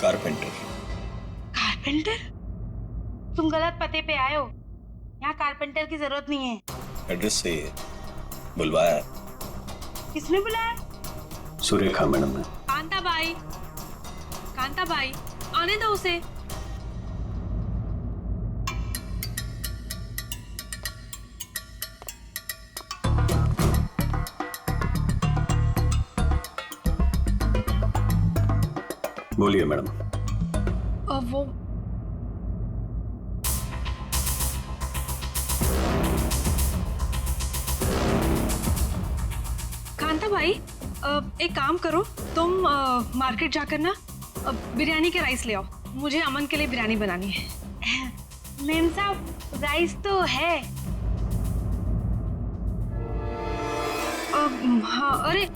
Carpenter. Carpenter? तुम गलत पते पे आए हो। यहाँ कारपेंटर की जरूरत नहीं है। एड्रेस सही है, बुलवाया है। किसने बुलाया? सुरेखा मैडम ने। कांता बाई, आने दो उसे। बोलिए मैडम। वो कांता भाई, एक काम करो, तुम मार्केट जाकर ना बिरयानी के राइस ले आओ। मुझे अमन के लिए बिरयानी बनानी है। मैम साहब, राइस तो है। हाँ, अरे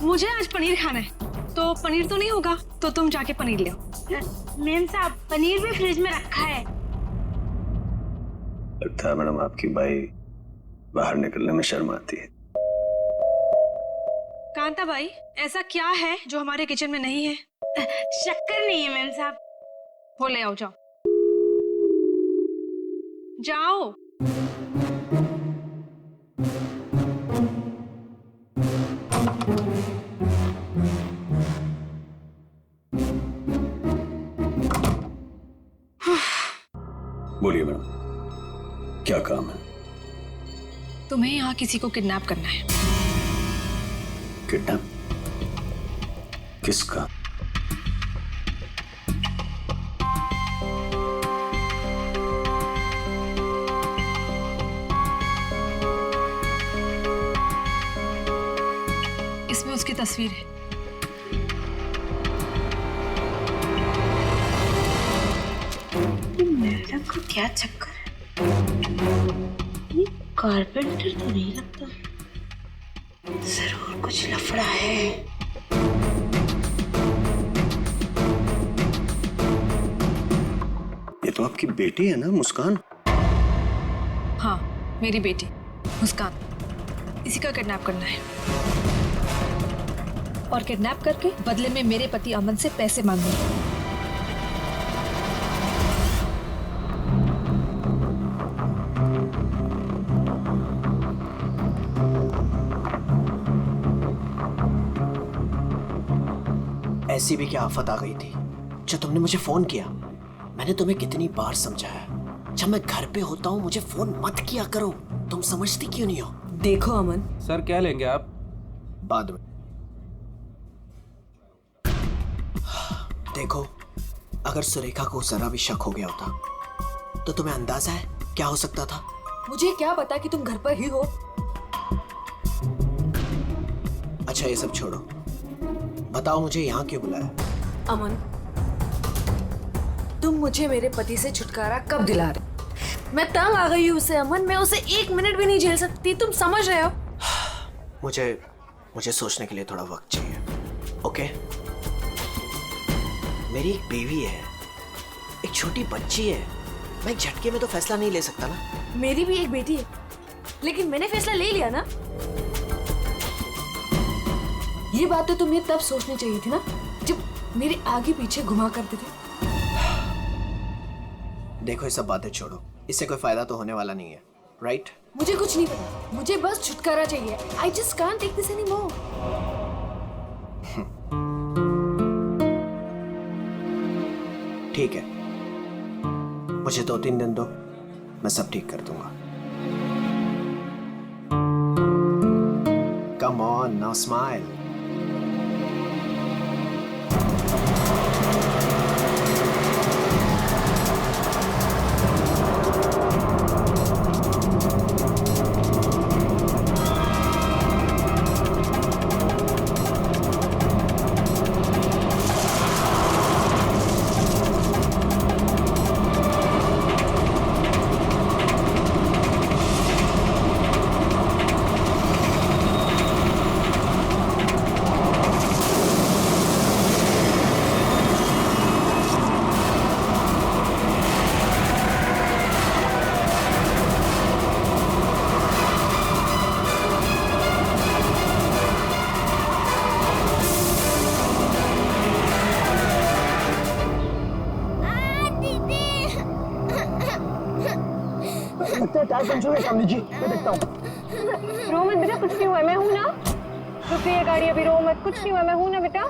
मुझे आज पनीर खाना है, तो पनीर तो नहीं होगा, तो तुम जाके पनीर ले आओ। मैम साहब, पनीर भी फ्रिज में रखा है। लगता है मैडम आपकी बाई बाहर निकलने में शर्म आती है। कांता भाई, ऐसा क्या है जो हमारे किचन में नहीं है? शक्कर नहीं है मैम साहब। वो ले आओ, जाओ जाओ। बोलिए मैडम, क्या काम है? तुम्हें यहाँ किसी को किडनैप करना है। किडनैप? किसका? इसमें उसकी तस्वीर है। मैडम को क्या चक्कर है? ये कारपेंटर तो नहीं लगता। जरूर कुछ लफड़ा है। ये तो आपकी बेटी है ना, मुस्कान? हाँ, मेरी बेटी मुस्कान। इसी का किडनैप करना है और किडनैप करके बदले में मेरे पति अमन से पैसे मांगूंगी। ऐसी भी क्या आफत आ गई थी जो तुमने मुझे फोन किया? मैंने तुम्हें कितनी बार समझाया, जब मैं घर पे होता हूँ मुझे फोन मत किया करो। तुम समझती क्यों नहीं हो? देखो अमन, सर क्या लेंगे आप? बाद में। देखो, अगर सुरेखा को जरा भी शक हो गया होता तो तुम्हें अंदाजा है क्या हो सकता था? मुझे क्या पता कि तुम घर पर ही हो। अच्छा, ये सब छोड़ो, बताओ मुझे यहाँ क्यों बुलाया? अमन, तुम मुझे मेरे पति से छुटकारा कब दिला रहे? मैं तंग आ गई हूँ उसे अमन, मैं उसे 1 मिनट भी नहीं झेल सकती, तुम समझ रहे हो? मुझे सोचने के लिए थोड़ा वक्त चाहिए, ओके? मेरी एक बेबी है, एक छोटी बच्ची है, मैं एक झटके में तो फैसला नहीं ले सकता ना। मेरी भी एक बेटी है, लेकिन मैंने फैसला ले लिया ना। ये बात तो तुम्हें तब सोचनी चाहिए थी ना, जब मेरे आगे पीछे घुमा करते थे। देखो, ये सब बातें छोड़ो, इससे कोई फायदा तो होने वाला नहीं है, राइट? मुझे कुछ नहीं पता, मुझे बस छुटकारा चाहिए। I just can't take this anymore. ठीक है, मुझे 2-3 दिन दो, मैं सब ठीक कर दूंगा। Come on, now smile. लगता है टायर पंचर है सामने जी, मैं देखता हूँ। रो मत बेटा, कुछ नहीं हुआ, मैं हूँ ना। रुक ये गाड़ी अभी, रो मत, कुछ नहीं हुआ, मैं हूँ ना बेटा।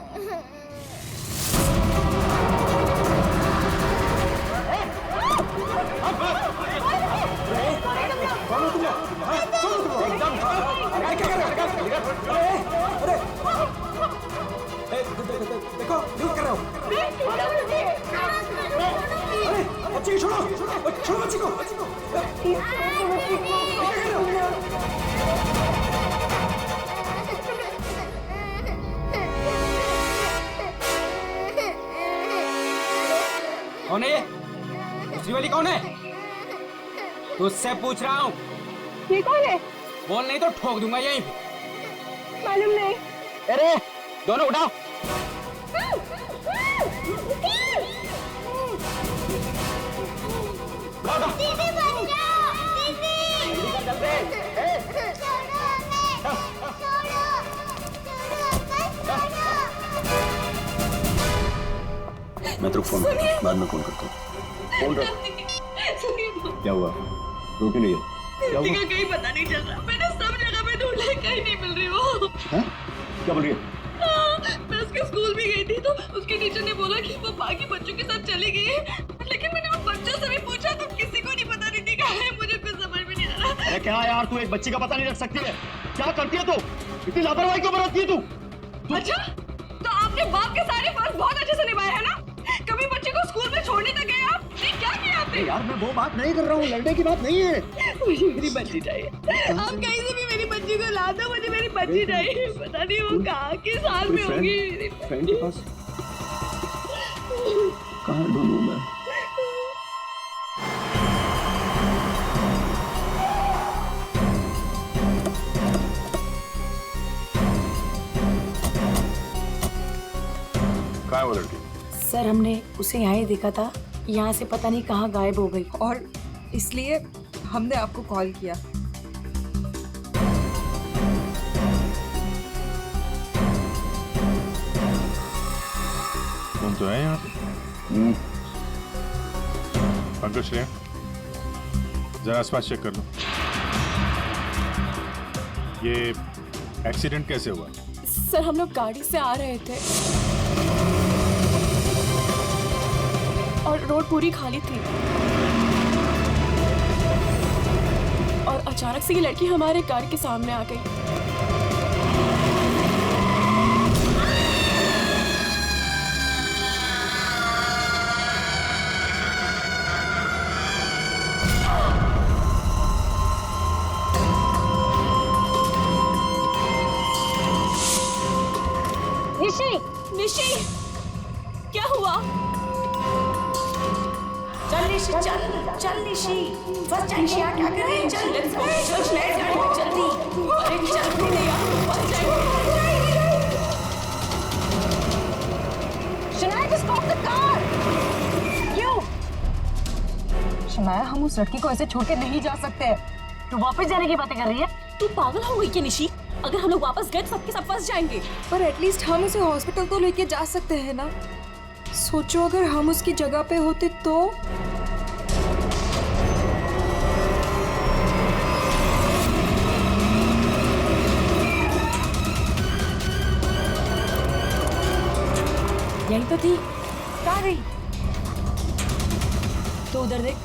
देखो क्या कर रहे हो? अरे बच्चे को छोड़ो, छोड़ो बच्चे को। कौन है ये? दूसरी वाली कौन है? तुझसे पूछ रहा हूँ। ये कौन है? बोल नहीं तो ठोक दूंगा यहीं पे। मालूम नहीं। अरे दोनों उठाओ। दीदी बचाओ, दीदी। छोड़ो हमें, मैं तो फोन बाद में फोन करता हूँ। फोन रख। क्या हुआ? रो क्यों नहीं है? क्या हुआ? कहीं पता नहीं चल रहा, मैंने सब जगह पे ढूंढा, कहीं नहीं मिल रही वो। हैं? क्या बोल रही है? मैं उसके स्कूल भी गई थी तो उसके टीचर ने बोला कि वो बाकी बच्चों के साथ चली गई है, लेकिन मैंने उन बच्चों से भी पूछा तो किसी को नहीं पता नहीं कहाँ है। मुझे कुछ समझ में नहीं आ रहा। अरे क्या यार, तू एक बच्ची का पता नहीं रख सकती है? क्या करती है तू? इतनी लापरवाही क्यों बरतती है तू? अच्छा, तो आपने बाप के सारे फर्ज बहुत अच्छे से निभाए हैं ना? कभी बच्चे को स्कूल में छोड़ने तक गए आप? नहीं, क्या किया आपने? यार मैं वो बात नहीं कर रहा हूँ, लड़ने की बात नहीं है। मुझे मेरी बच्ची चाहिए। आप कहीं से भी मेरी बच्ची को ला दो, मुझे मेरी बच्ची चाहिए। पता नहीं वो कहाँ किस हाल में होगी। फ्रेंड के पास कहाँ ढूंढूं मैं? कहाँ है वो लड़की? सर हमने उसे यहाँ ही देखा था, यहाँ से पता नहीं कहाँ गायब हो गई। और इसलिए हमने आपको कॉल किया। तुम तो है यहाँ पे। पंकज श्रेया, जरा आसपास चेक कर लो। ये एक्सीडेंट कैसे हुआ? सर हम लोग गाड़ी से आ रहे थे और रोड पूरी खाली थी और अचानक से ये लड़की हमारे गाड़ी के सामने आ गई। निशी, निशी, क्या हुआ? चल निशी, चल निशी, फर्स्ट टाइम क्या कर रही है? चल लेट्स गो, चल जल्दी। अरे जल्दी नहीं यार, first time. Shanaya just stop the car। क्यों? शनाया हम उस लड़की को ऐसे छोड़ के नहीं जा सकते। तू वापस जाने की बातें कर रही है? तू पागल हो गई क्या निशी? अगर हम लोग वापस गए तो सबके सब फंस जाएंगे। पर एटलीस्ट हम उसे हॉस्पिटल तो लेके जा सकते हैं ना। सोचो अगर हम उसकी जगह पे होते तो। यही तो थी, कहाँ गई? तो उधर देख।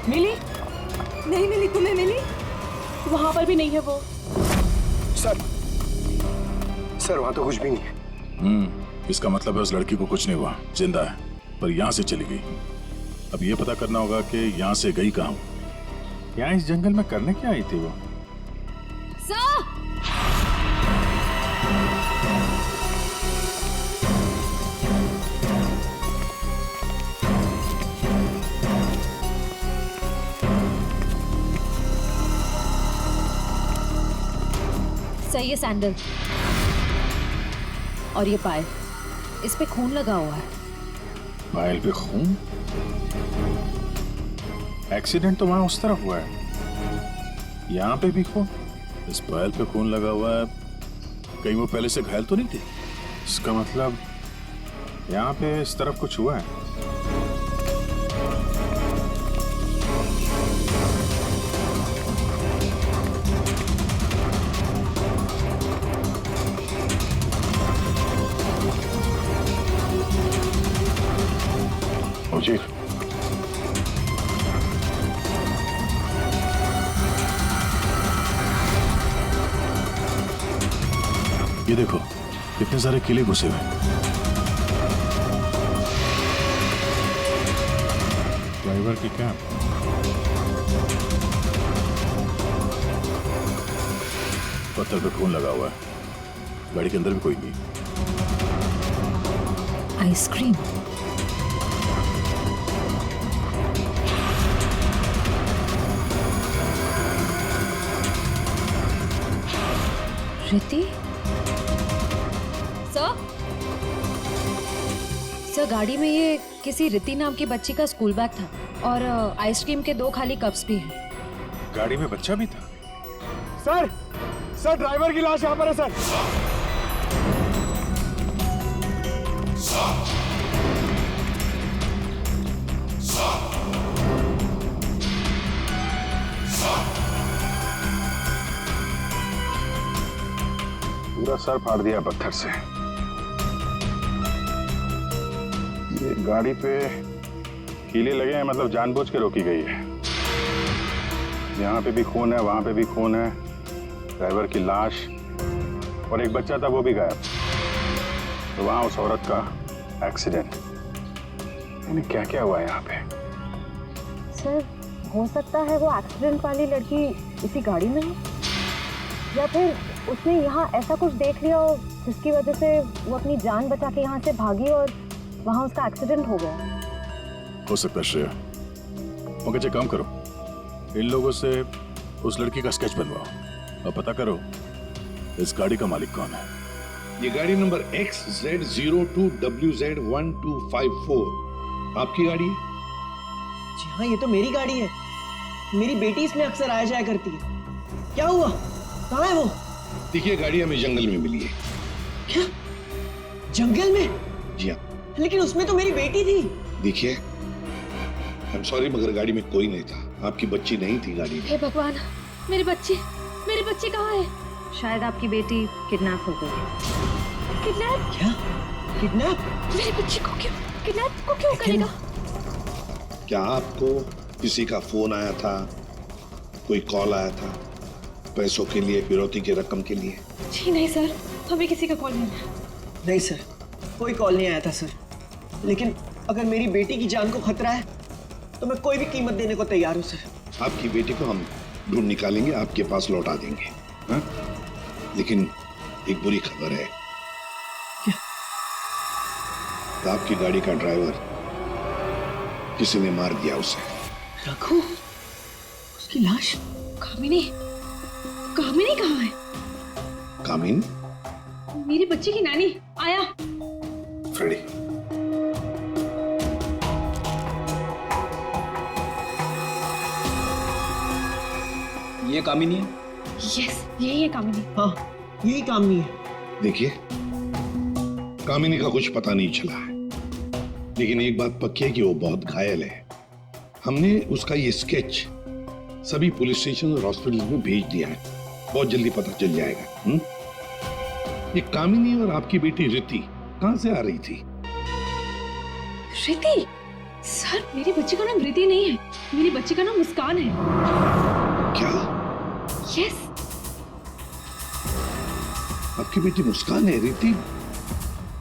मिली? नहीं मिली, तुम्हें मिली? वहां पर भी नहीं है वो। सर वहाँ तो कुछ भी नहीं है। इसका मतलब है उस लड़की को कुछ नहीं हुआ, जिंदा है, पर यहाँ से चली गई। अब ये पता करना होगा कि यहाँ से गई कहाँ। यहाँ इस जंगल में करने क्या आई थी वो? सही है सैंडल और ये पायल, इस पे खून लगा हुआ है। पायल पे खून? एक्सीडेंट तो वहां उस तरफ हुआ है, यहाँ पे भी खून। इस पायल पे खून लगा हुआ है, कहीं वो पहले से घायल तो नहीं थी? इसका मतलब यहाँ पे इस तरफ कुछ हुआ है। जी ये देखो कितने सारे किले घुसे हुए। ड्राइवर की कैब। पत्थर पे खून लगा हुआ है। गाड़ी के अंदर भी कोई नहीं। आइसक्रीम। रिति? सर गाड़ी में ये किसी रिति नाम की बच्ची का स्कूल बैग था और आइसक्रीम के 2 खाली कप्स भी हैं। गाड़ी में बच्चा भी था? सर ड्राइवर की लाश यहाँ पर है सर। पूरा सर फाड़ दिया पत्थर से। ये गाड़ी पे कीले लगे हैं, मतलब जानबूझ के रोकी गई है। यहाँ पे भी खून है, वहां पे भी खून है। ड्राइवर की लाश और एक बच्चा था वो भी गायब। तो वहां उस औरत का एक्सीडेंट। यानी क्या क्या हुआ है यहाँ पे? सर हो सकता है वो एक्सीडेंट वाली लड़की इसी गाड़ी में है, या फिर उसने यहाँ ऐसा कुछ देख लिया हो जिसकी वजह से वो अपनी जान बचा के यहाँ से भागी और वहाँ उसका एक्सीडेंट हो गया। हो सकता है श्रेया। मगर काम करो, इन लोगों से उस लड़की का स्केच बनवाओ और पता करो इस गाड़ी का मालिक कौन है। ये गाड़ी नंबर XZ02WZ1254 आपकी गाड़ी है? जी हाँ, ये तो मेरी गाड़ी है। मेरी बेटी इसमें अक्सर आया जाया करती है। क्या हुआ? कहाँ है वो? देखिए गाड़ी हमें जंगल में मिली है। क्या? जंगल में? जी हाँ। लेकिन उसमें तो मेरी बेटी थी। देखिए आई एम सॉरी मगर गाड़ी में कोई नहीं था। आपकी बच्ची नहीं थी गाड़ी में। हे भगवान, मेरी बच्ची कहाँ है? शायद आपकी बेटी किडनैप हो गई। किडनैप? क्या? किडनैप? मेरी बच्ची को क्यों करेगा? क्या आपको किसी का फोन आया था, कोई कॉल आया था पैसों के लिए, फिरौती की रकम के लिए? जी नहीं सर, हमें किसी का कॉल नहीं आया। नहीं सर, कोई कॉल नहीं आया था सर। लेकिन अगर मेरी बेटी की जान को खतरा है तो मैं कोई भी कीमत देने को तैयार हूँ सर। आपकी बेटी को हम ढूंढ निकालेंगे, आपके पास लौटा देंगे। हाँ? लेकिन एक बुरी खबर है। क्या? आपकी गाड़ी का ड्राइवर किसी ने मार दिया उसे। रघु? उसकी लाश? कामिनी कहाँ है? कामिनी? मेरी बच्ची की नानी आया। फ्रेडी, ये कामिनी है? यस, यही है कामिनी। हाँ, यही कामिनी है। देखिए कामिनी का कुछ पता नहीं चला है, लेकिन एक बात पक्की है कि वो बहुत घायल है। हमने उसका ये स्केच सभी पुलिस स्टेशन और हॉस्पिटल में भेज दिया है। बहुत जल्दी पता चल जाएगा। ये कामिनी और आपकी बेटी रिति कहां से आ रही थी? रिति? सर मेरी बच्ची का नाम रिति नहीं है, मेरी बच्ची का नाम मुस्कान है। क्या? यस। आपकी बेटी मुस्कान है? रिति?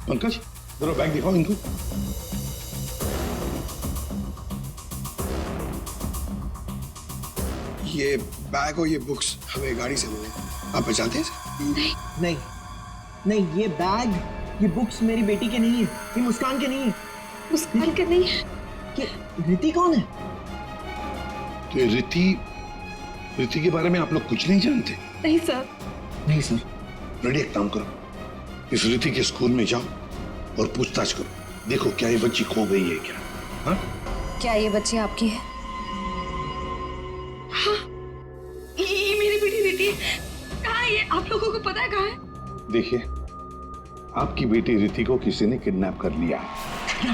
पंकज जरा बैग दिखाओ इनको। ये बैग और ये बुक्स हमें गाड़ी से मिले। आप पहचानते हैं? नहीं, ये बैग, ये बुक्स मेरी बेटी के नहीं है, ये मुस्कान के नहीं है। मुस्कान के नहीं है? कि रिति कौन है? तो ये रिति के बारे में आप लोग कुछ नहीं जानते? नहीं सर। रेडी, एक काम करो, इस रिति के स्कूल में जाओ और पूछताछ करो। देखो क्या ये बच्ची खो गई है क्या? हाँ? क्या ये बच्ची आपकी है? हाँ, ये मेरी बेटी रिति। कहाँ है ये? आप लोगों को पता है कहाँ है? देखिए, आपकी बेटी रिति को किसी ने किडनैप कर लिया है।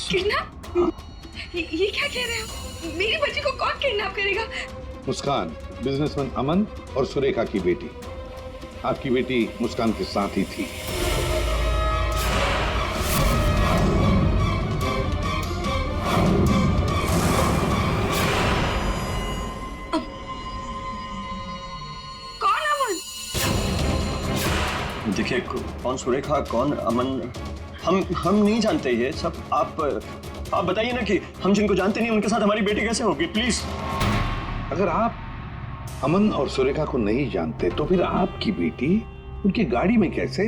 किडनैप? ये क्या कह रहे हो? मेरी बच्ची को कौन किडनैप करेगा? मुस्कान, बिजनेसमैन अमन और सुरेखा की बेटी। आपकी बेटी मुस्कान के साथ ही थी। देखिए, कौन सुरेखा कौन अमन, हम नहीं जानते ये सब। आप बताइए ना कि हम जिनको जानते नहीं उनके साथ हमारी बेटी कैसे होगी, प्लीज। अगर आप अमन और सुरेखा को नहीं जानते तो फिर आपकी बेटी उनकी गाड़ी में कैसे?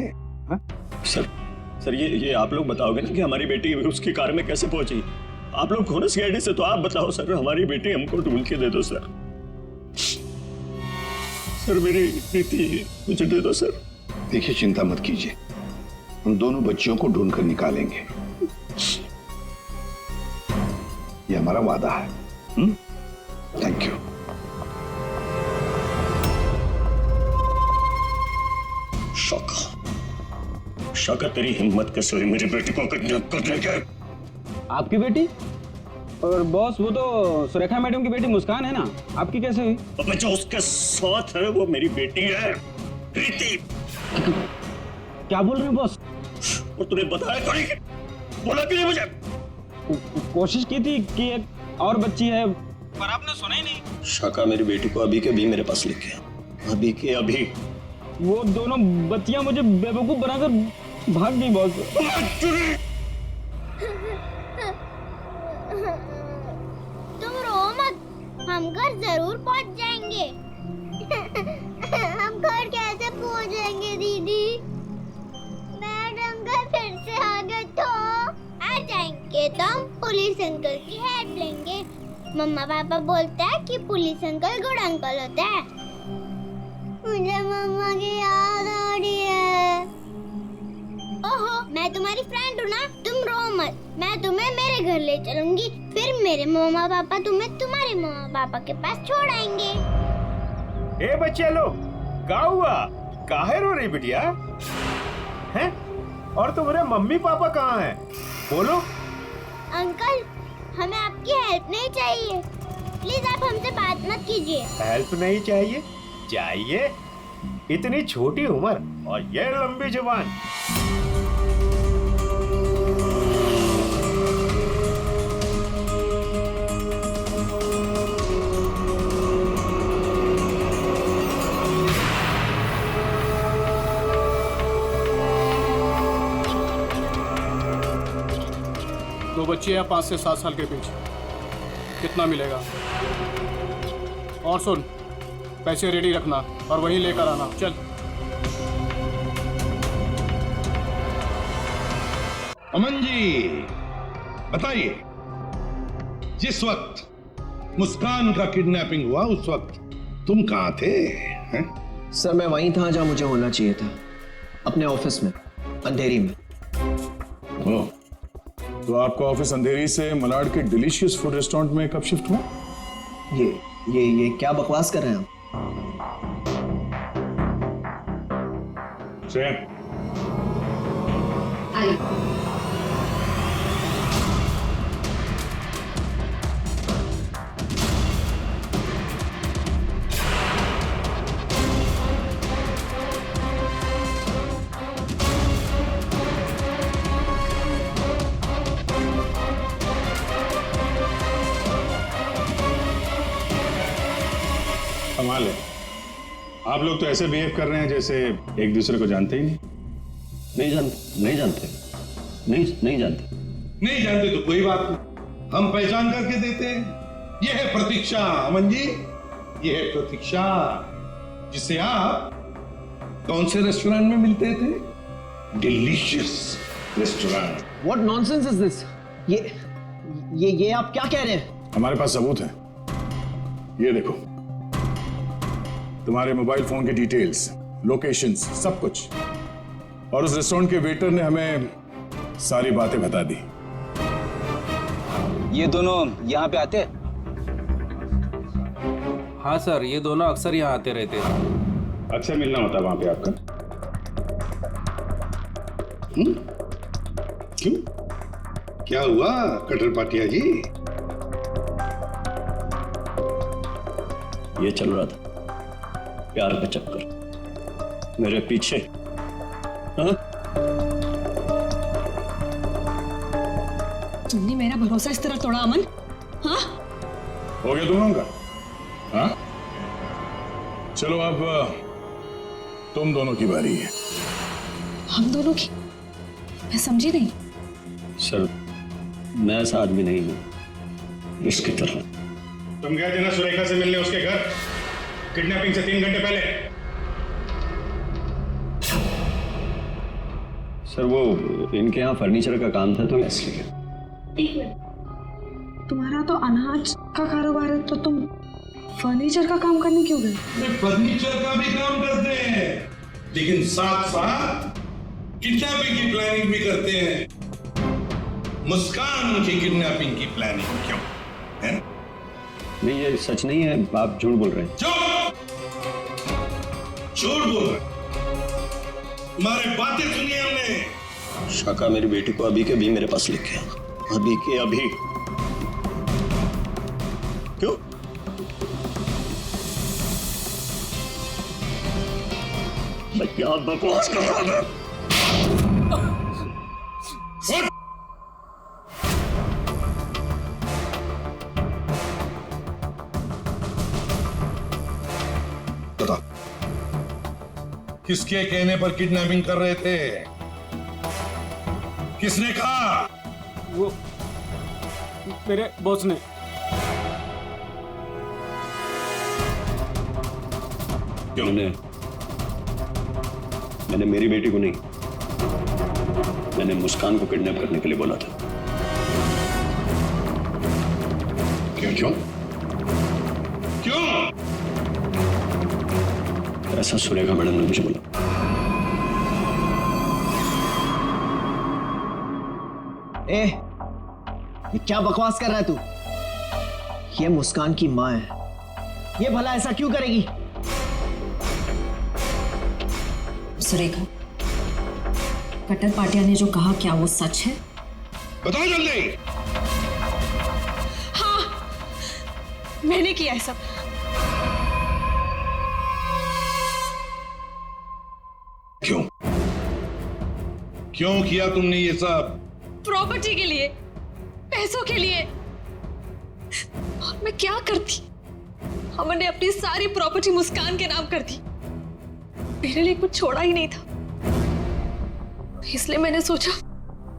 हा? सर ये आप लोग बताओगे ना कि हमारी बेटी उसकी कार में कैसे पहुंची? आप लोग हो ना सीआईडी से, तो आप बताओ सर, हमारी बेटी हमको ढूंढ के दे दो सर। सर मेरी बेटी मुझे दे दो सर। देखिए, चिंता मत कीजिए, हम दोनों बच्चियों को ढूंढ कर निकालेंगे। ये हमारा वादा है। Thank you. शौका तेरी हिम्मत कैसे हुई मेरी बेटी को किडनैप करने के? आपकी बेटी? और बॉस, वो तो सुरेखा मैडम की बेटी मुस्कान है ना, आपकी कैसे हुई? अब जो उसके साथ है वो मेरी बेटी है, रिति। क्या बोल रहे हो बॉस? और तूने बताया थोड़ी, बोला क्यों नहीं मुझे? कोशिश की थी कि एक और बच्ची है, पर आपने सुना ही नहीं। शाका मेरी बेटी को अभी के अभी मेरे पास लेके, अभी के अभी। वो दोनों बच्चियां मुझे बेवकूफ बनाकर भाग गई बॉस। तुम रो मत, हम घर जरूर पहुंच जाएंगे। हम घर कैसे पहुंचेंगे दीदी? मैडम घर फिर से आ गए तो आ जाएंगे तो हम पुलिस अंकल की हेल्प लेंगे। मम्मा पापा बोलते हैं कि पुलिस अंकल गुड अंकल होता है। मुझे मम्मा की याद आ रही है। ओहो, मैं तुम्हारी फ्रेंड हूँ ना, तुम रो मत। मैं तुम्हें मेरे घर ले चलूंगी, फिर मेरे मम्मा पापा तुम्हें तुम्हारे मम्मा पापा के पास छोड़ आएंगे। ए बच्चे लोग, क्या हुआ? काहे रो रही बिटिया? हैं? और तुम्हारे मम्मी पापा कहाँ हैं? बोलो। अंकल, हमें आपकी हेल्प नहीं चाहिए, प्लीज आप हमसे बात मत कीजिए। हेल्प नहीं चाहिए? चाहिए? इतनी छोटी उम्र और ये लंबी जुबान। दो बच्चे हैं 5 से 7 साल के बीच, कितना मिलेगा? और सुन, पैसे रेडी रखना और वहीं लेकर आना। चल। अमन जी, बताइए, जिस वक्त मुस्कान का किडनैपिंग हुआ उस वक्त तुम कहाँ थे? हैं? सर मैं वहीं था जहाँ मुझे होना चाहिए था, अपने ऑफिस में, अंधेरी में। ओह, तो आपका ऑफिस अंधेरी से मलाड के डिलीशियस फूड रेस्टोरेंट में कब शिफ्ट हुआ? ये क्या बकवास कर रहे हैं आप? कमाल है, आप लोग तो ऐसे बिहेव कर रहे हैं जैसे एक दूसरे को जानते ही नहीं। नहीं जानते। नहीं जानते तो कोई बात नहीं, हम पहचान करके देते हैं। ये है प्रतीक्षा अमन जी, ये है प्रतीक्षा, जिसे आप कौन से रेस्टोरेंट में मिलते थे? Delicious restaurant. What nonsense is this? ये आप क्या कह रहे हैं? हमारे पास सबूत है, ये देखो, तुम्हारे मोबाइल फोन के डिटेल्स, लोकेशंस, सब कुछ। और उस रेस्टोरेंट के वेटर ने हमें सारी बातें बता दी। ये दोनों यहाँ पे आते हैं? हाँ सर, ये दोनों अक्सर यहाँ आते रहते हैं। अक्सर मिलना होता है वहां पे आपका? क्यों, क्या हुआ कटर पाटिया जी? ये चल रहा था प्यार का चक्कर मेरे पीछे। हाँ? तुमने मेरा भरोसा इस तरह तोड़ा अमन? हाँ? हो गया तुम लोगों का? हाँ? चलो अब तुम दोनों की बारी है। हम दोनों की? मैं समझी नहीं। सर, मैं ऐसा आदमी नहीं हूं इसकी तरह। तुम गए थे ना सुरेखा से मिलने उसके घर किडनैपिंग से 3 घंटे पहले? सर वो इनके यहाँ फर्नीचर का काम था तो इसलिए। एक मिनट, तुम्हारा तो अनाज का कारोबार है तो तुम फर्नीचर का काम करने क्यों गए? फर्नीचर का भी काम करते हैं लेकिन साथ साथ किडनैपिंग की प्लानिंग भी करते हैं। मुस्कान की किडनैपिंग की प्लानिंग क्यों है? नहीं, ये सच नहीं है, आप झूठ बोल रहे हैं। झूठ बोल रहे? तुम्हारे बातें सुनी हमने। शाका मेरी बेटी को अभी के अभी मेरे पास लिखे, अभी के अभी। क्यों? मैं क्या बकवास कर रहा था? बता, किसके कहने पर किडनैपिंग कर रहे थे? किसने कहा? वो मेरे बॉस ने। क्यों? मैंने मेरी बेटी को नहीं, मैंने मुस्कान को किडनैप करने के लिए बोला था। क्यों क्यों क्यों? ऐसा सुरेखा मैडम ने मुझे बोला। ए, ये क्या बकवास कर रहा है तू? ये मुस्कान की माँ है, ये भला ऐसा क्यों करेगी? सुरेखा, कटर पाटिया ने जो कहा क्या वो सच है? बताओ जल्दी। हाँ, मैंने किया है सब। क्यों क्यों किया तुमने ये सब? प्रॉपर्टी के लिए, पैसों के लिए। और मैं क्या करती? हमने अपनी सारी प्रॉपर्टी मुस्कान के नाम कर दी। मेरे लिए कुछ छोड़ा ही नहीं था, इसलिए मैंने सोचा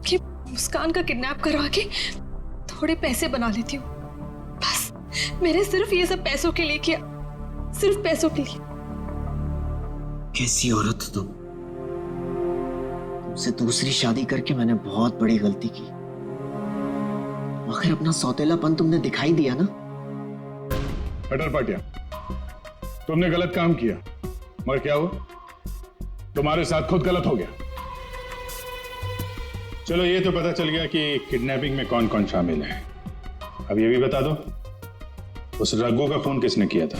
कि मुस्कान का किडनैप करवा के थोड़े पैसे बना लेती हूँ। बस मैंने सिर्फ ये सब पैसों के लिए किया, सिर्फ पैसों के लिए। कैसी औरत तुम? तुमसे दूसरी शादी करके मैंने बहुत बड़ी गलती की। आखिर अपना सौतेलापन तुमने दिखाई दिया ना। कटर पाटिया, तुमने गलत काम किया, मगर क्या हुआ? तुम्हारे साथ खुद गलत हो गया। चलो ये तो पता चल गया कि किडनैपिंग में कौन कौन शामिल है। अब ये भी बता दो, उस रघु का फोन किसने किया था?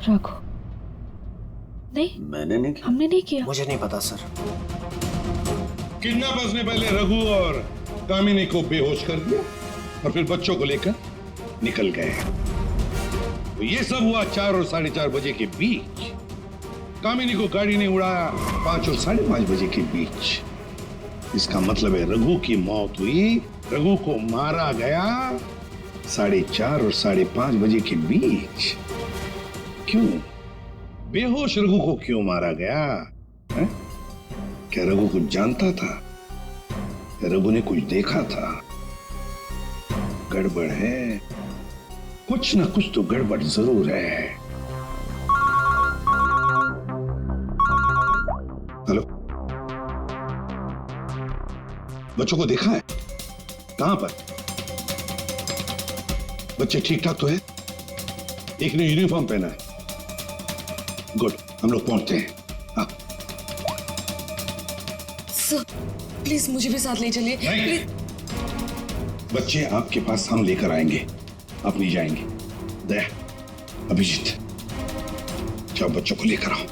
रघु? नहीं, मैंने नहीं किया। हमने नहीं किया। मुझे नहीं पता सर। किडनैपर्स ने पहले रघु और कामिनी को बेहोश कर दिया और फिर बच्चों को लेकर निकल गए। तो ये सब हुआ 4 और 4:30 बजे के बीच। कामिनी को गाड़ी ने उड़ाया 5 और 5:30 बजे के बीच। इसका मतलब है रघु की मौत हुई, रघु को मारा गया 4:30 और 5:30 बजे के बीच। क्यों? बेहोश रघु को क्यों मारा गया है? क्या रघु कुछ जानता था? क्या रघु ने कुछ देखा था? गड़बड़ है, कुछ ना कुछ तो गड़बड़ जरूर है। हेलो, बच्चों को देखा है? कहां पर? बच्चे ठीक ठाक तो है? एक ने यूनिफॉर्म पहना है। गुड, हम लोग पहुंचते हैं। हाँ। सर, प्लीज मुझे भी साथ ले चलिए। प्लीज। बच्चे आपके पास हम लेकर आएंगे, आप नहीं जाएंगे। दया, अभिजीत, जाओ बच्चों को लेकर आओ।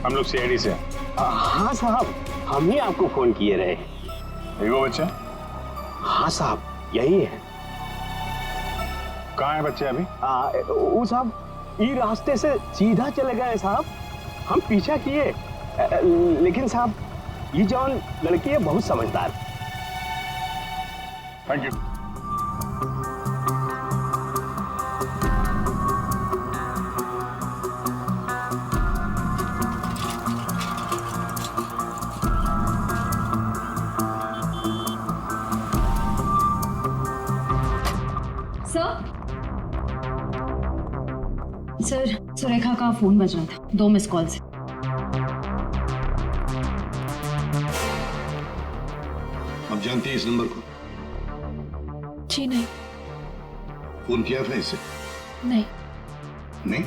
हम लोग सीआईडी से हैं। हाँ साहब, हम ही आपको फोन किए रहे। यही वो बच्चे? हाँ साहब, यही है। कहाँ है बच्चे अभी? वो साहब ये रास्ते से सीधा चले गए साहब, हम पीछा किए, लेकिन साहब ये जौन लड़की है बहुत समझदार। Thank you. सर, सुरेखा का फोन बज रहा था, 2 मिस कॉल से। आप जानते हैं इस नंबर को? जी नहीं। फोन किया था इसे? नहीं। नहीं?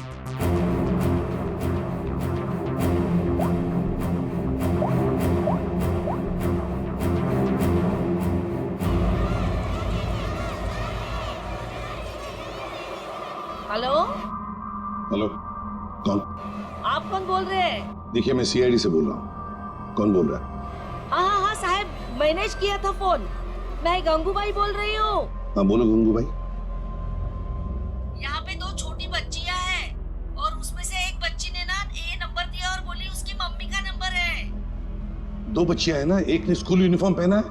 हेलो, हेलो, कौन? आप कौन बोल रहे हैं? देखिए मैं सीआईडी से बोल रहा हूँ। कौन बोल रहा है? हाँ साहब, मैंने किया था फोन। मैं गंगूबाई बोल रही हूँ। हाँ बोलो गंगू भाई। यहाँ पे 2 छोटी बच्चियाँ हैं और उसमें से एक बच्ची ने ना ये नंबर दिया और बोली उसकी मम्मी का नंबर है। 2 बच्चियां हैं ना, एक ने स्कूल यूनिफॉर्म पहना है।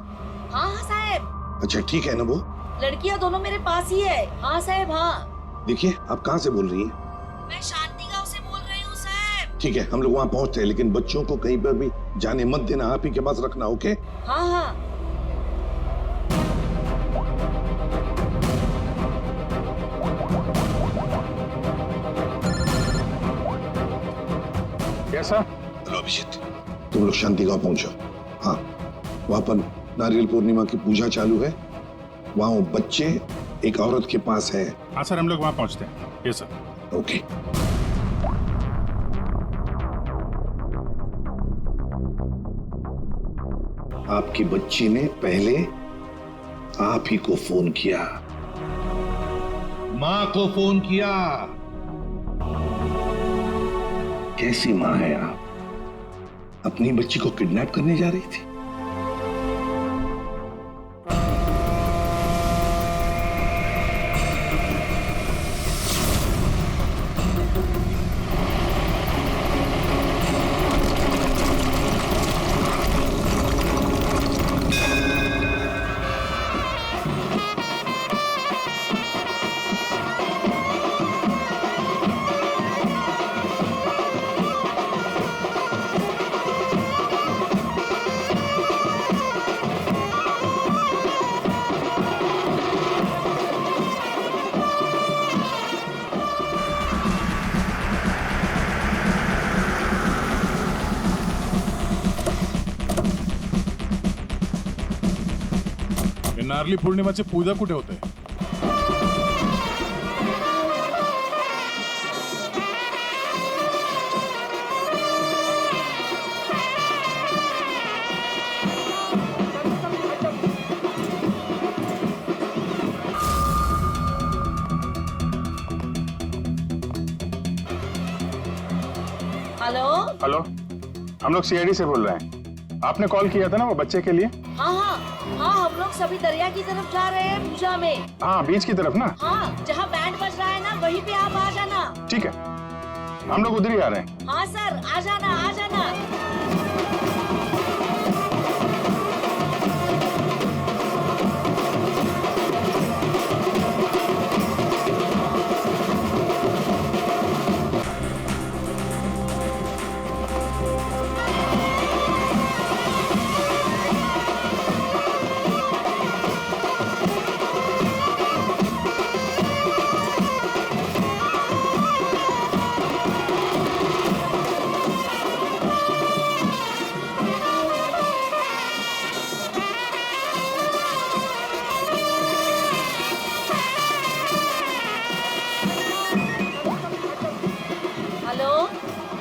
हाँ साहब। अच्छा ठीक है ना वो? लड़कियाँ दोनों मेरे पास ही है। हाँ साहब, हाँ। देखिए आप कहाँ से बोल रही हैं? मैं शांति गांव से बोल रही हूँ साहब। ठीक है, हम लोग वहाँ पहुँचते हैं, लेकिन बच्चों को कहीं पर भी जाने मत देना, आप ही के पास रखना। ओके? हाँ। कैसा? हेलो अभिजीत, तुम लोग शांति गांव पहुंचो। हाँ, वहाँ पर नारियल पूर्णिमा की पूजा चालू है। वहाँ वो बच्चे एक औरत के पास है। हाँ सर, हम लोग वहाँ पहुँचते हैं। Yes sir. ओके। आपकी बच्ची ने पहले आप ही को फोन किया, माँ को फोन किया। कैसी माँ है आप? अपनी बच्ची को किडनैप करने जा रही थी। नारली पौर्णिमाचे पूजा कुठे होते? हेलो। हेलो, हम लोग सीआईडी से बोल रहे हैं। आपने कॉल किया था ना वो बच्चे के लिए? हाँ, हम लोग सभी दरिया की तरफ जा रहे हैं पूजा में। हाँ, बीच की तरफ ना? हाँ, जहाँ बैंड बज रहा है ना वहीं पे आप आ जाना। ठीक है, हम लोग उधर ही आ रहे हैं। हाँ सर, आ जाना, आ जाना।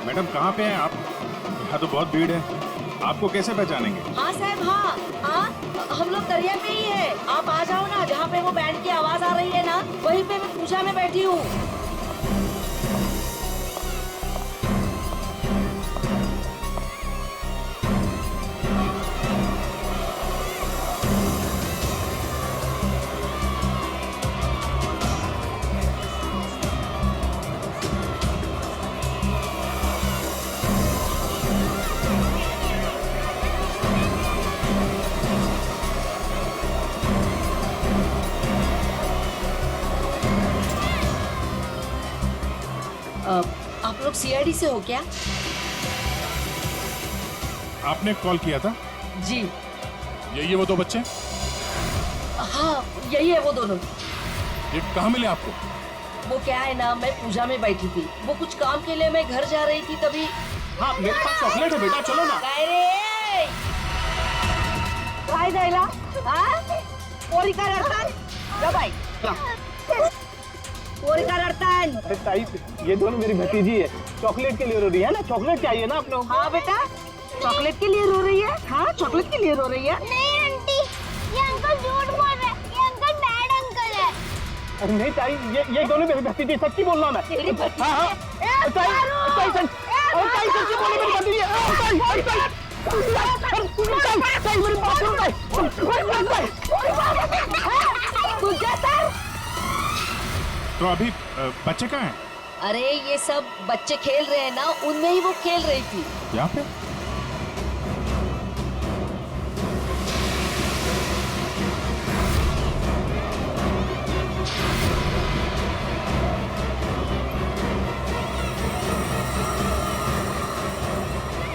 मैडम कहाँ पे हैं आप? यहाँ तो बहुत भीड़ है, आपको कैसे पहचानेंगे? हाँ साहब, हाँ, हम लोग दरिया पे ही है। आप आ जाओ ना, जहाँ पे वो बैंड की आवाज आ रही है ना वहीं पे मैं पूजा में बैठी हूँ। सीआईडी से हो क्या? आपने कॉल किया था? जी। यही है वो दो बच्चे? हाँ यही है वो दोनों। ये कहाँ मिले आपको? वो क्या है ना, मैं पूजा में बैठी थी, वो कुछ काम के लिए मैं घर जा रही थी तभी। हाँ मेरे पास चॉकलेट है बेटा, चलो ना। काय द्यायला? हाँ? पोरी का रडतान? जा बाई. पोरी का रडतान? अरे ताई, ये दोनों मेरी भतीजी है, चॉकलेट के लिए रो रही है ना, चॉकलेट चाहिए ना आप लोग। हाँ बेटा, चॉकलेट के लिए रो रही है? हाँ चॉकलेट के लिए रो रही है? नहीं आंटी, ये अंकल झूठ बोल रहे हैं, ये अंकल बैड अंकल है। अरे नहीं ताई, ये दोनों मेरी भतीजी, सच्ची बोल रहा मैं। हाँ हाँ ताई सच्ची बोलो मेरी भतीजी। ताई मेरी बात सुनो ताई। तो अभी बच्चे कहाँ हैं? अरे ये सब बच्चे खेल रहे हैं ना, उनमें ही वो खेल रही थी। यहाँ पे?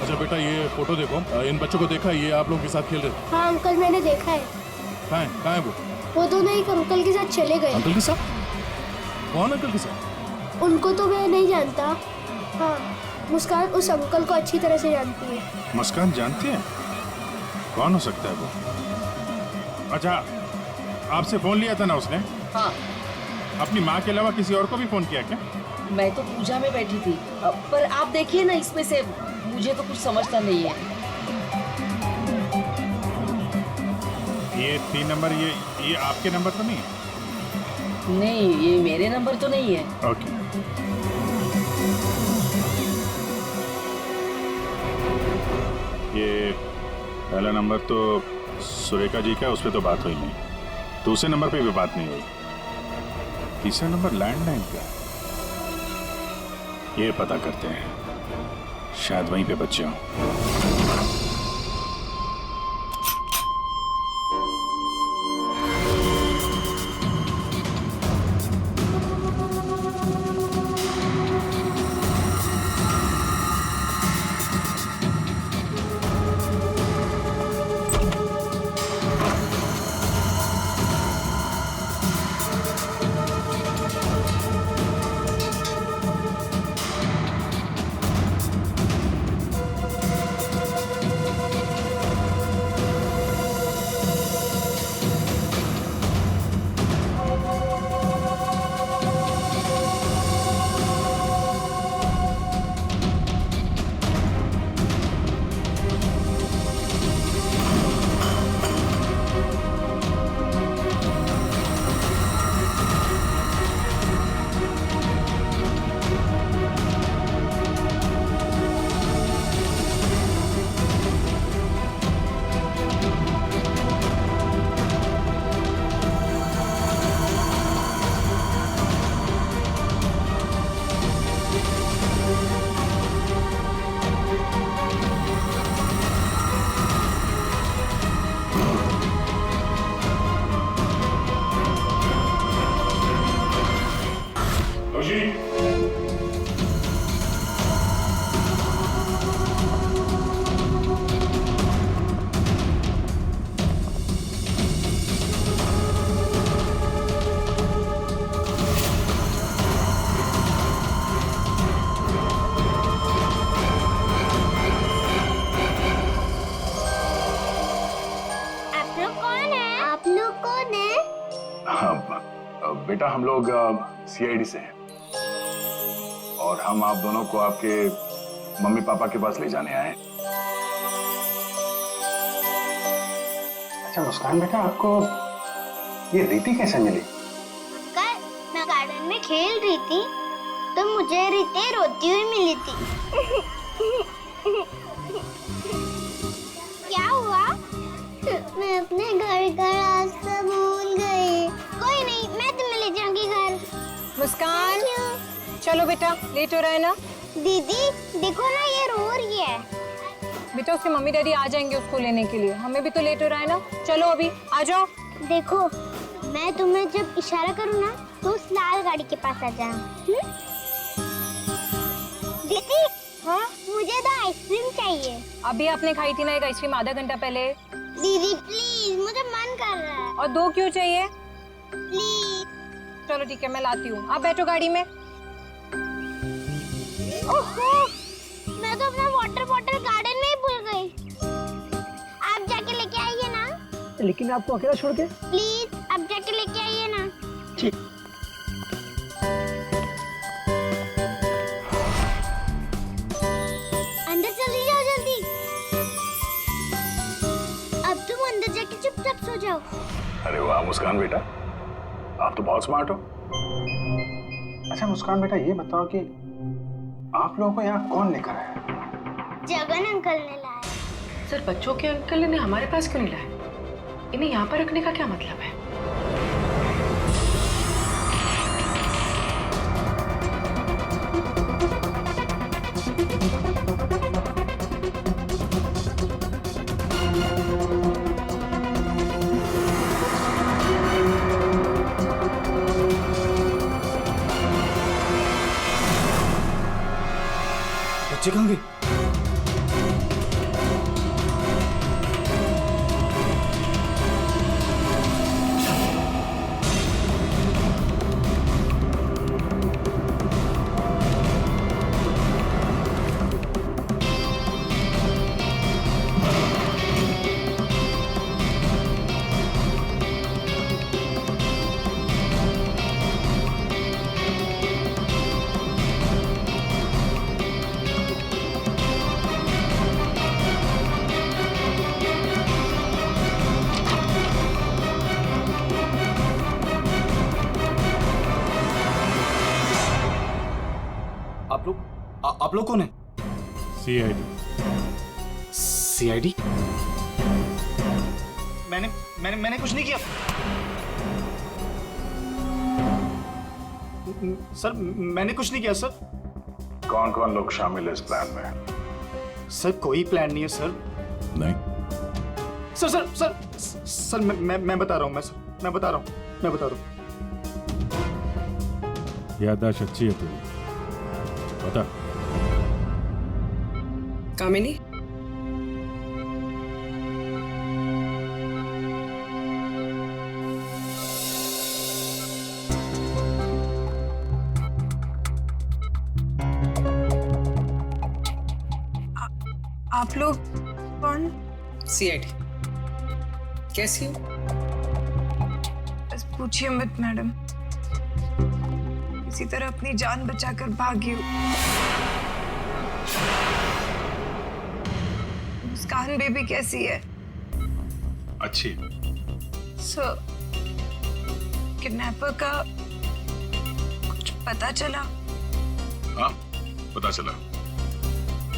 अच्छा बेटा, ये फोटो देखो, इन बच्चों को देखा, ये आप लोगों के साथ खेल रहे थे? हाँ अंकल मैंने देखा है। कहाँ है वो दोनों एक अंकल के साथ चले गए। अंकल के साथ? कौन अंकल के साथ? उनको तो मैं नहीं जानता। हाँ मुस्कान उस अंकल को अच्छी तरह से जानती है। मुस्कान जानती है? कौन हो सकता है वो? अच्छा, आपसे फोन लिया था ना उसने? हाँ। अपनी माँ के अलावा किसी और को भी फोन किया क्या? मैं तो पूजा में बैठी थी, पर आप देखिए ना, इसमें से मुझे तो कुछ समझता नहीं है। ये 3 नंबर, ये आपके नंबर तो नहीं है? नहीं, ये मेरे नंबर तो नहीं है। ओके। ये पहला नंबर तो सुरेखा जी का, उस पर तो बात हुई नहीं। दूसरे नंबर पे भी बात नहीं हुई। तीसरा नंबर लैंडलाइन का, ये पता करते हैं, शायद वहीं पे बच्चे हों। बेटा, हम लोग सीआईडी से हैं और हम आप दोनों को आपके मम्मी पापा के पास ले जाने आए। अच्छा मुस्कान बेटा, आपको ये रीति कैसे मिली? कल मैं गार्डन में खेल रही थी तो मुझे रीति रोती हुई मिली थी। क्या हुआ? मैं अपने घर का रास्ता भूल गई। कोई नहीं, मैं तुम्हें ले जाऊंगी घर। मुस्कान, चलो बेटा, लेट हो रहा है ना? दीदी देखो ना, ये रो रही है। बेटा उसके मम्मी डैडी आ जाएंगे उसको लेने के लिए, हमें भी तो लेट हो रहा है ना। चलो अभी आ जाओ। देखो मैं तुम्हें जब इशारा करूँ ना तो उस लाल गाड़ी के पास आ जाना। दीदी हाँ मुझे तो आइसक्रीम चाहिए। अभी आपने खाई थी ना एक आइसक्रीम आधा घंटा पहले। दीदी प्लीज मुझे मन कर रहा है। और 2 क्यों चाहिए? प्लीज। चलो ठीक है मैं लाती हूँ, आप बैठो गाड़ी में। ओहो मैं तो अपना वाटर बॉटल गार्डन में ही भूल गई। आप जाके लेके आइए ना। लेकिन आपको अकेला छोड़ के? प्लीज आप जाके लेके आइए ना। ठीक। अंदर चली जाओ जल्दी। अब तुम अंदर जाके चुपचाप सो जाओ। अरे वाह मुस्कान बेटा, आप तो बहुत स्मार्ट हो। अच्छा मुस्कान बेटा ये बताओ कि आप लोगों को यहाँ कौन लेकर आया? जगन अंकल ने लाया। सर बच्चों के अंकल ने हमारे पास क्यों नहीं लाया? इन्हें यहाँ पर रखने का क्या मतलब है? बच्चे कहाँ गए? आप लोग कौन है? सीआईडी। सीआईडी? मैंने कुछ नहीं किया सर, मैंने कुछ नहीं किया सर। कौन कौन लोग शामिल है इस प्लान में? सर कोई प्लान नहीं है सर। नहीं सर सर सर सर मैं बता रहा हूँ, मैं बता रहा हूँ। याददाश्त अच्छी है तेरी, बता। कामिनी आप लोग कौन? सीआईडी। कैसी हो? बस पूछिए मत मैडम, इसी तरह अपनी जान बचाकर भागी हूँ। मुस्कान बेबी कैसी है? अच्छी। सर किडनैपर का कुछ पता चला? हाँ पता चला,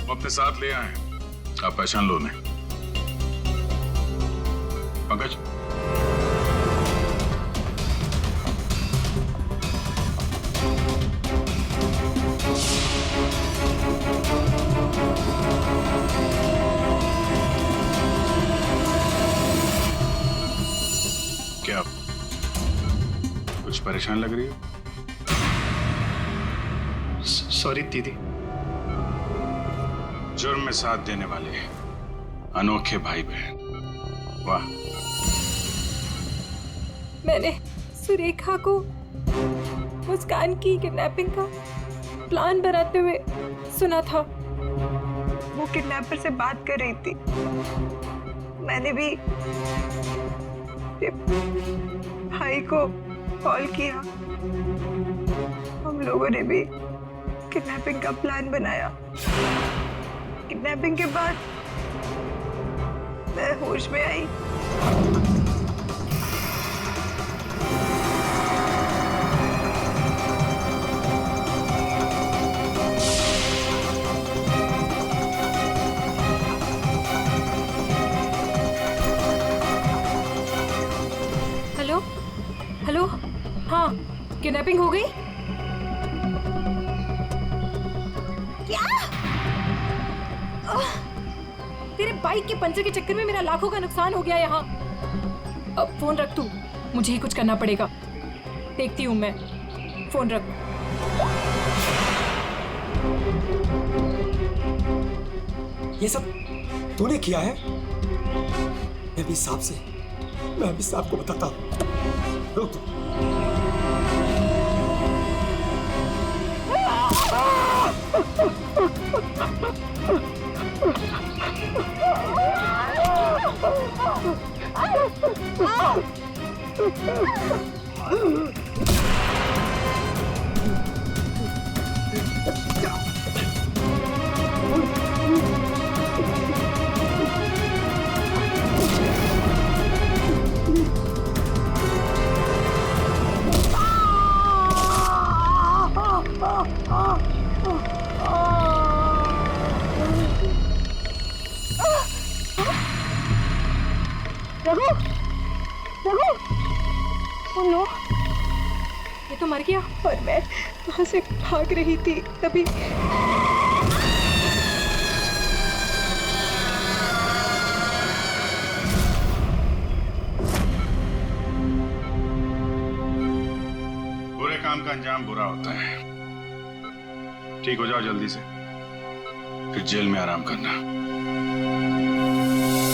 वो अपने साथ ले आए हैं, आप पहचान लो उन्हें। पंकज क्या कुछ परेशान लग रही हो? सॉरी दीदी। जुर्म में साथ देने वाले अनोखे भाई बहन, वाह। मैंने सुरेखा को मुस्कान की किडनैपिंग का प्लान बनाते हुए सुना था। वो किडनैपर से बात कर रही थी। मैंने भी भाई को कॉल किया। हम लोगों ने भी किडनैपिंग का प्लान बनाया। किडनैपिंग के बाद मैं होश में आई। हेलो हेलो, हाँ किडनैपिंग हो गई? क्या? तेरे बाइक के पंचर के चक्कर में मेरा लाखों का नुकसान हो गया यहाँ। अब फोन रख तू, मुझे ही कुछ करना पड़ेगा। देखती हूँ मैं, फोन रख। ये सब तूने किया है? मैं भी साहब को बताता हूँ। रुक तू। रघु, रघु, ओह नो, ये तो मर गया। और मैं वहां से भाग रही थी तभी। बुरे काम का अंजाम बुरा होता है। ठीक हो जाओ जल्दी से, फिर जेल में आराम करना।